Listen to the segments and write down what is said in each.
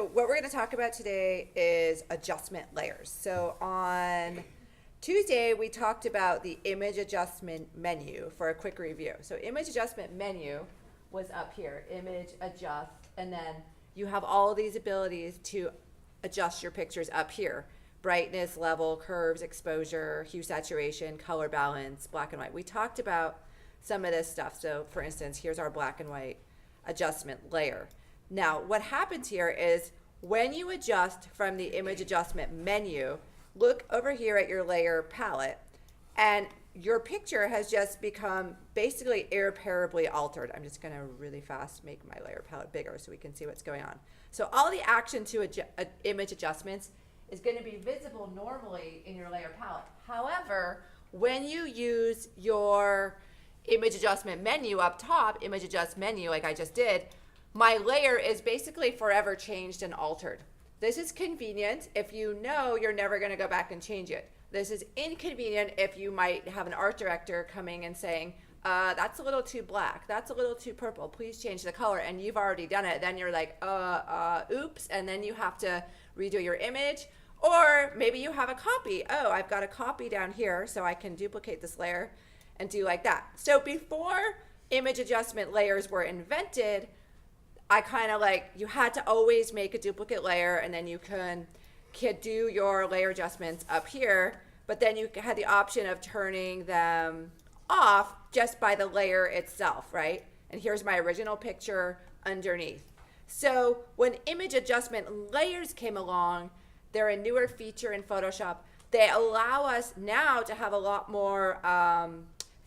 So what we're going to talk about today is adjustment layers. So on Tuesday, we talked about the image adjustment menu for a quick review. So image adjustment menu was up here, image adjust, and then you have all these abilities to adjust your pictures up here. Brightness, level, curves, exposure, hue, saturation, color balance, black and white. We talked about some of this stuff. So for instance, here's our black and white adjustment layer. Now, what happens here is when you adjust from the image adjustment menu, look over here at your layer palette, and your picture has just become basically irreparably altered. I'm just going to really fast make my layer palette bigger so we can see what's going on. So all the action to image adjustments is going to be visible normally in your layer palette. However, when you use your image adjustment menu up top, image adjust menu like I just did, my layer is basically forever changed and altered. This is convenient if you know you're never going to go back and change it. This is inconvenient if you might have an art director coming and saying, that's a little too black, that's a little too purple, please change the color, and you've already done it. Then you're like, oops, and then you have to redo your image. Or maybe you have a copy. Oh, I've got a copy down here, so I can duplicate this layer and do like that. So before image adjustment layers were invented, I kind of like, you had to always make a duplicate layer, and then you could do your layer adjustments up here, but then you had the option of turning them off just by the layer itself, right? And here's my original picture underneath. So when image adjustment layers came along, they're a newer feature in Photoshop. They allow us now to have a lot more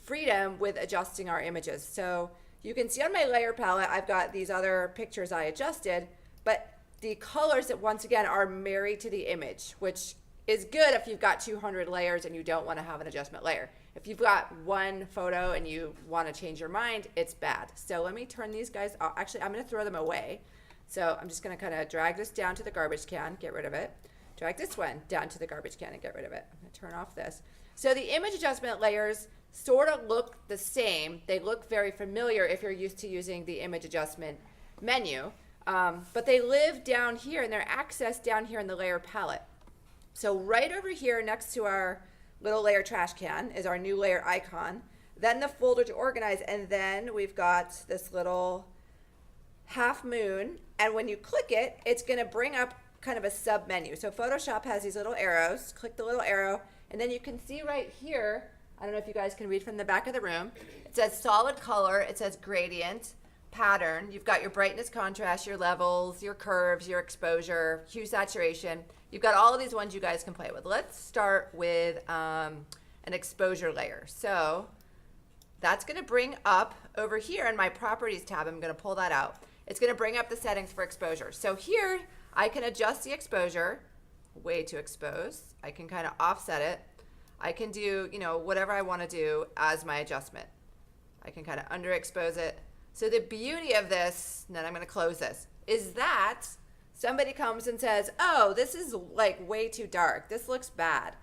freedom with adjusting our images. So you can see on my layer palette, I've got these other pictures I adjusted, but the colors that once again are married to the image, which is good if you've got 200 layers and you don't want to have an adjustment layer. If you've got one photo and you want to change your mind, it's bad. So let me turn these guys off. Actually, I'm going to throw them away. So I'm just going to kind of drag this down to the garbage can, get rid of it. Drag this one down to the garbage can and get rid of it. I'm going to turn off this. So the image adjustment layers sort of look the same. They look very familiar if you're used to using the image adjustment menu, but they live down here and they're accessed down here in the layer palette. So right over here next to our little layer trash can is our new layer icon, then the folder to organize, and then we've got this little half moon, and when you click it, it's going to bring up kind of a sub menu. So Photoshop has these little arrows. Click the little arrow, and then you can see right here, I don't know if you guys can read from the back of the room, it says solid color, it says gradient, pattern. You've got your brightness, contrast, your levels, your curves, your exposure, hue, saturation. You've got all of these ones you guys can play with. Let's start with an exposure layer. So that's going to bring up over here in my properties tab, I'm going to pull that out. It's going to bring up the settings for exposure. So here I can adjust the exposure, way to expose. I can kind of offset it. I can do, whatever I want to do as my adjustment. I can kind of underexpose it. So the beauty of this, and then I'm going to close this, is that somebody comes and says, oh, this is like way too dark. This looks bad.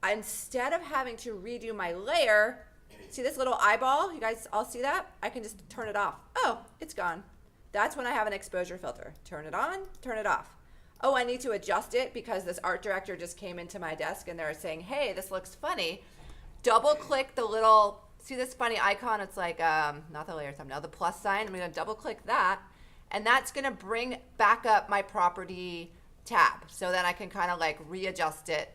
Instead of having to redo my layer, see this little eyeball? You guys all see that? I can just turn it off. Oh, it's gone. That's when I have an exposure filter. Turn it on, turn it off. Oh, I need to adjust it because this art director just came into my desk and they're saying, hey, this looks funny. Double click the little, see this funny icon? It's like, not the layer thumbnail, the plus sign. I'm going to double click that. And that's going to bring back up my property tab. So then I can kind of like readjust it.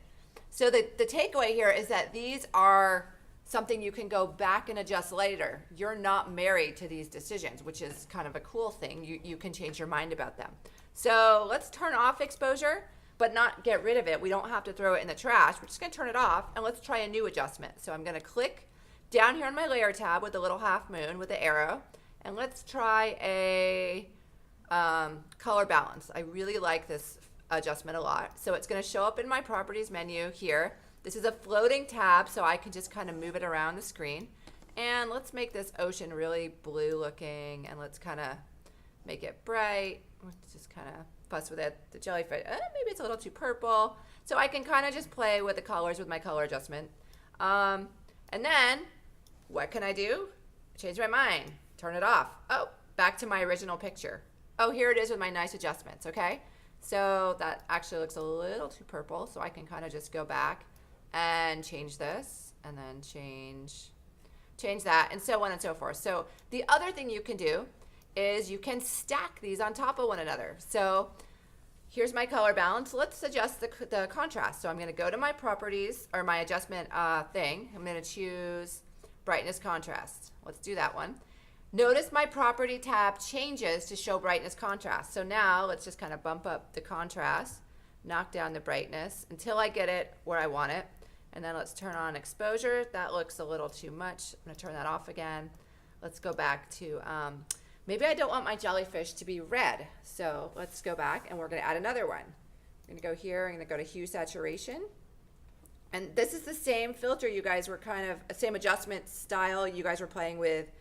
So the takeaway here is that these are something you can go back and adjust later. You're not married to these decisions, which is kind of a cool thing. You can change your mind about them. So let's turn off exposure, but not get rid of it. We don't have to throw it in the trash. We're just going to turn it off, and let's try a new adjustment. So I'm going to click down here on my layer tab with the little half moon with the arrow, and let's try a color balance. I really like this adjustment a lot. So it's going to show up in my properties menu here. This is a floating tab, so I can just kind of move it around the screen. And let's make this ocean really blue looking, and let's kind of make it bright. Let's just kind of fuss with it. The jellyfish, maybe it's a little too purple. So I can kind of just play with the colors with my color adjustment. And then what can I do? Change my mind, turn it off. Oh, back to my original picture. Oh, here it is with my nice adjustments, okay? So that actually looks a little too purple, so I can kind of just go back and change this, and then change that, and so on and so forth. So the other thing you can do is you can stack these on top of one another. So here's my color balance. Let's adjust the contrast. So I'm going to go to my properties, or my adjustment thing. I'm going to choose brightness contrast. Let's do that one. Notice my property tab changes to show brightness contrast. So now let's just kind of bump up the contrast, knock down the brightness until I get it where I want it. And then let's turn on exposure. That looks a little too much. I'm going to turn that off again. Let's go back to, maybe I don't want my jellyfish to be red. So let's go back, and we're going to add another one. I'm going to go here. I'm going to go to hue saturation. And this is the same filter you guys were kind of, same adjustment style you guys were playing with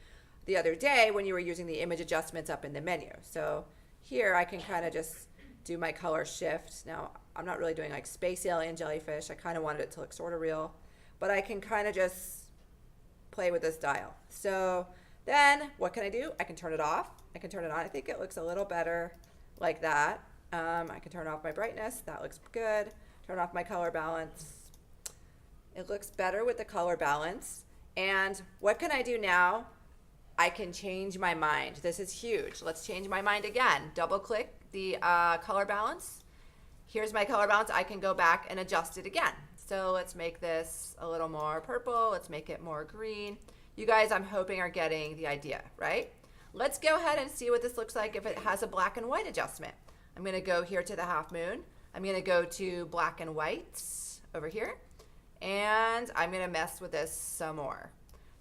the other day when you were using the image adjustments up in the menu. So here I can kind of just do my color shift. Now I'm not really doing like space alien jellyfish. I kind of wanted it to look sort of real, but I can kind of just play with this dial. So then what can I do? I can turn it off. I can turn it on. I think it looks a little better like that. I can turn off my brightness. That looks good. Turn off my color balance. It looks better with the color balance. And what can I do now? I can change my mind. This is huge. Let's change my mind again. Double click the color balance. Here's my color balance. I can go back and adjust it again. So let's make this a little more purple. Let's make it more green. You guys, I'm hoping, are getting the idea, right? Let's go ahead and see what this looks like if it has a black and white adjustment. I'm going to go here to the half moon. I'm going to go to black and white over here. And I'm going to mess with this some more.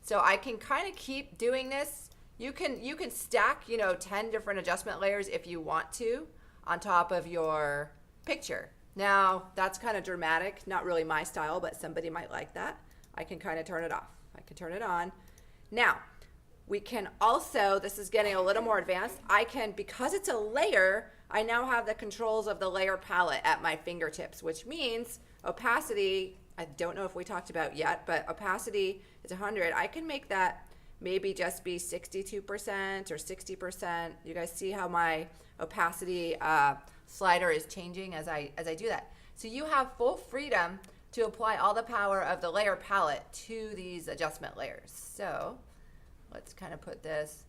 So I can kind of keep doing this. You can stack, 10 different adjustment layers if you want to on top of your picture. Now, that's kind of dramatic, not really my style, but somebody might like that. I can kind of turn it off. I can turn it on. Now, we can also, this is getting a little more advanced, I can, because it's a layer, I now have the controls of the layer palette at my fingertips, which means opacity, I don't know if we talked about yet, but opacity is 100. I can make that maybe just be 62% or 60%. You guys see how my opacity slider is changing as I do that. So you have full freedom to apply all the power of the layer palette to these adjustment layers. So let's kind of put this,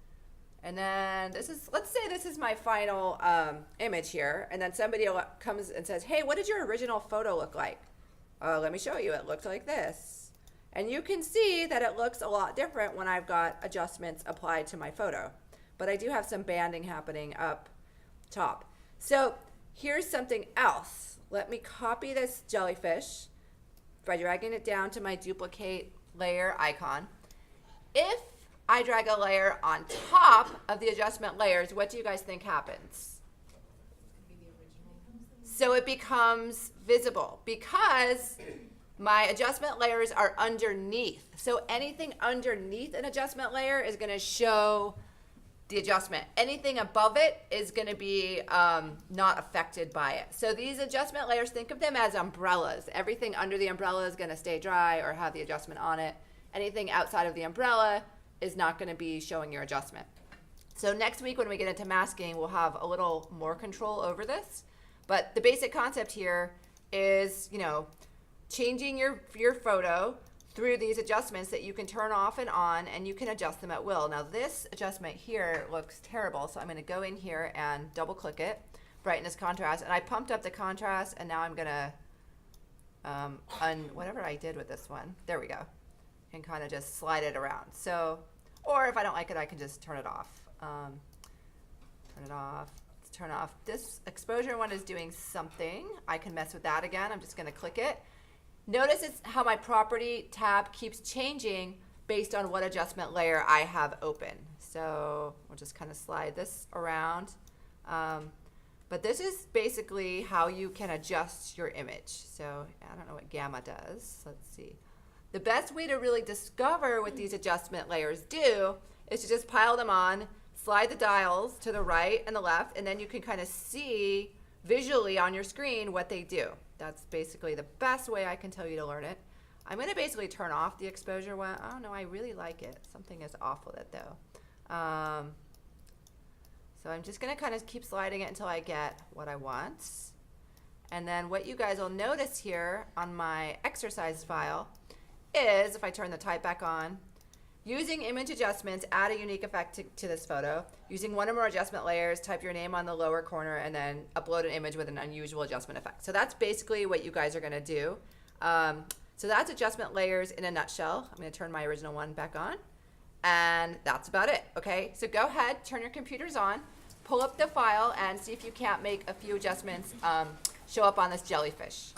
and then this is, let's say this is my final image here, and then somebody comes and says, hey, what did your original photo look like? Let me show you. It looked like this. And you can see that it looks a lot different when I've got adjustments applied to my photo. But I do have some banding happening up top. So here's something else. Let me copy this jellyfish by dragging it down to my duplicate layer icon. If I drag a layer on top of the adjustment layers, what do you guys think happens? So it becomes visible because my adjustment layers are underneath. So anything underneath an adjustment layer is going to show the adjustment. Anything above it is going to be not affected by it. So these adjustment layers, think of them as umbrellas. Everything under the umbrella is going to stay dry or have the adjustment on it. Anything outside of the umbrella is not going to be showing your adjustment. So next week when we get into masking, we'll have a little more control over this. But the basic concept here is, changing your photo through these adjustments that you can turn off and on, and you can adjust them at will. Now this adjustment here looks terrible, so I'm going to go in here and double click it, brightness contrast, and I pumped up the contrast, and now I'm going to whatever I did with this one, there we go, and kind of just slide it around. So, or if I don't like it, I can just turn it off. Turn it off. Turn off. This exposure one is doing something. I can mess with that again. I'm just going to click it. Notice it's how my property tab keeps changing based on what adjustment layer I have open. So we'll just kind of slide this around. But this is basically how you can adjust your image. So I don't know what gamma does. Let's see. The best way to really discover what these adjustment layers do is to just pile them on, slide the dials to the right and the left, and then you can kind of see visually on your screen what they do. That's basically the best way I can tell you to learn it. I'm going to basically turn off the exposure one. Oh no, I really like it. Something is off with it though. So I'm just gonna kind of keep sliding it until I get what I want. And then what you guys will notice here on my exercise file is, if I turn the type back on, using image adjustments, add a unique effect to this photo. Using one or more adjustment layers, type your name on the lower corner and then upload an image with an unusual adjustment effect. So that's basically what you guys are gonna do. So that's adjustment layers in a nutshell. I'm gonna turn my original one back on. And that's about it, okay? So go ahead, turn your computers on, pull up the file and see if you can't make a few adjustments show up on this jellyfish.